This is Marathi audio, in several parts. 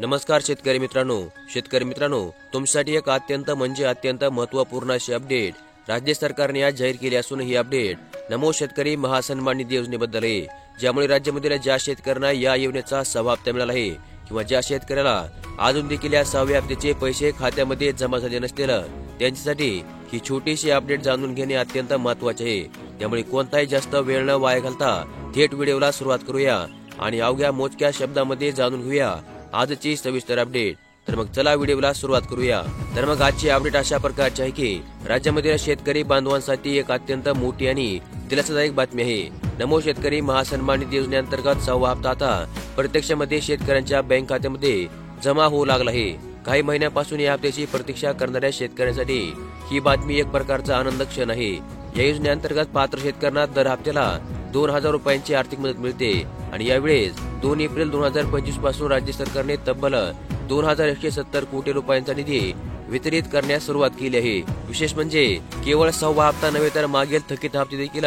नमस्कार शेतकरी मित्रांनो, तुमच्यासाठी एक अत्यंत महत्त्वपूर्ण अशी अपडेट राज्य सरकारने आज जाहीर केली असून ही अपडेट नमो शेतकरी महासन्मान निधी योजनेबद्दल आहे, ज्यामुळे राज्यामधील ज्या शेतकऱ्यांना या योजनेचा 6वा हप्ता मिळाला आहे किंवा ज्या शेतकऱ्याला अजून देखील या 6व्या हप्त्याचे पैसे खात्यामध्ये जमा झाले नसतील त्यांच्यासाठी ही छोटीशी अपडेट जाणून घेणे अत्यंत महत्त्वाचे आहे। त्यामुळे कोणताही जास्त वेळ न वाया घालता थेट व्हिडिओला सुरुवात करूया आणि अवघ्या मोजक्या शब्दांमध्ये जाणून घेऊया आजची सविस्तर अपडेट। तर मग चला व्हिडिओला सुरुवात करूया। तर मग आजची अपडेट अशा प्रकारची आहे की राज्यामधील शेतकरी बांधवांसाठी एक अत्यंत मोठी आणि दिलासादायक बातमी आहे। नमो शेतकरी महासन्मान निधी योजनेअंतर्गत 6वा हप्ता आता प्रत्यक्षामध्ये शेतकऱ्यांच्या बँक खात्यामध्ये जमा होऊ लागला आहे। काही महिन्यापासून या हप्त्याची प्रतीक्षा करणाऱ्या शेतकऱ्यांसाठी ही बातमी एक प्रकारचा आनंद क्षण आहे। या योजनेअंतर्गत पात्र शेतकऱ्यांना दर हप्त्याला 2000 रुपयांची आर्थिक मदत मिळते आणि यावेळेस 2 एप्रिल 2025 पासून राज्य सरकारने तब्बल 2170 कोटी रुपयांचा निधी वितरित करण्यास सुरुवात केली आहे। विशेष म्हणजे केवळ 6वा हप्ता नव्हे तर मागील थकीत हप्ते देखील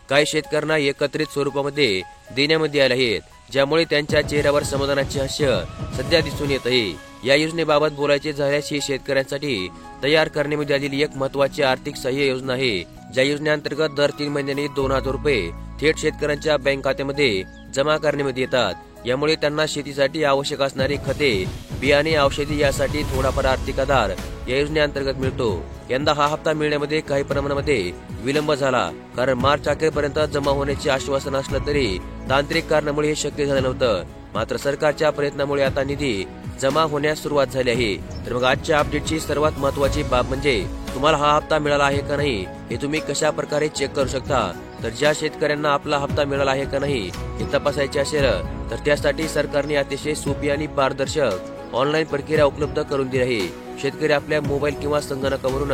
काही शेतकऱ्यांना एकत्रित स्वरूपामध्ये देण्यामध्ये आले आहेत, ज्यामुळे त्यांच्या चेहऱ्यावर समाधानाचे हास्य सध्या दिसून येत आहे। या योजनेबाबत बोलायचे झाल्यास ही शेतकऱ्यांसाठी तयार करण्यामध्ये आलेली एक महत्त्वाची आर्थिक सहाय्य योजना आहे। ज्या योजनेअंतर्गत दर 3 महिन्यांनी 2000 रुपये थेट शेतकऱ्यांच्या बँक खात्यामध्ये जमा करण्यामध्ये येतात। यामुळे त्यांना शेतीसाठी आवश्यक असणारी खते, बियाणे, औषधी यासाठी थोडाफार आर्थिक आधार या योजनेअंतर्गत मिळतो। यंदा हा हप्ता मिळण्यामध्ये काही प्रमाणामध्ये विलंब झाला, कारण मार्च अखेरपर्यंत जमा होण्याचे आश्वासन असलं तरी तांत्रिक कारणामुळे हे शक्य झालं नव्हतं। मात्र सरकारच्या प्रयत्नामुळे आता निधी जमा होण्यास सुरुवात झाली आहे। तर मग आजच्या अपडेटची सर्वात महत्त्वाची बाब म्हणजे तुम्हाला हा हप्ता मिळाला आहे का नाही हे तुम्ही कशा प्रकारे चेक करू शकता। तर ज्या शेतकऱ्यांना आपला हप्ता मिळाला आहे का नाही हे तपासायचे असेल तर त्यासाठी सरकारने अतिशय सोपी आणि पारदर्शक ऑनलाईन प्रक्रिया उपलब्ध करून दिली आहे। शेतकरी आपल्या मोबाईल किंवा संगणकावरून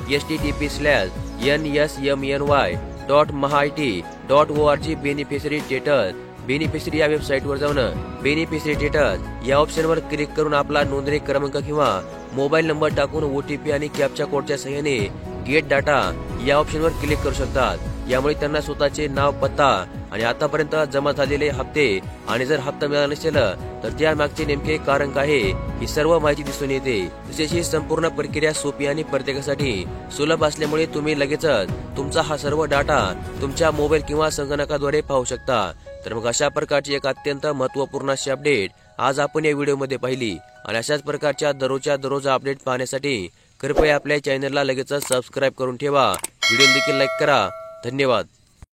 https://NSMNY.mahit.org बेनिफिशरी या वेबसाईटवर जाऊन बेनिफिशरी स्टेटस या ऑप्शनवर क्लिक करून आपला नोंदणी क्रमांक किंवा मोबाईल नंबर टाकून OTP आणि कॅप्चा कोडच्या सहाय्याने गेट डाटा या ऑप्शनवर क्लिक करू शकतात। यामुळे त्यांना स्वतःचे नाव, पत्ता आणि आतापर्यंत जमा झालेले हप्ते आणि जर हप्ता मिळाला नसेल तर त्या मागचे नेमके कारण काय आहे ही सर्व माहिती दिसून येते। तसेच ही संपूर्ण प्रक्रिया सोपी आणि प्रत्येकासाठी सुलभ असल्यामुळे तुम्ही लगेचच तुमचा हा सर्व डाटा तुमच्या मोबाईल किंवा संगणकाद्वारे पाहू शकता। तर मग अशा प्रकारची एक अत्यंत महत्त्वपूर्ण अशी अपडेट आज आपण या व्हिडिओमध्ये पाहिली आणि अशाच प्रकारच्या दररोज अपडेट पाहण्यासाठी कृपया आपल्या चॅनलला लगेचच सबस्क्राईब करून ठेवा। व्हिडिओ देखील लाईक करा। धन्यवाद।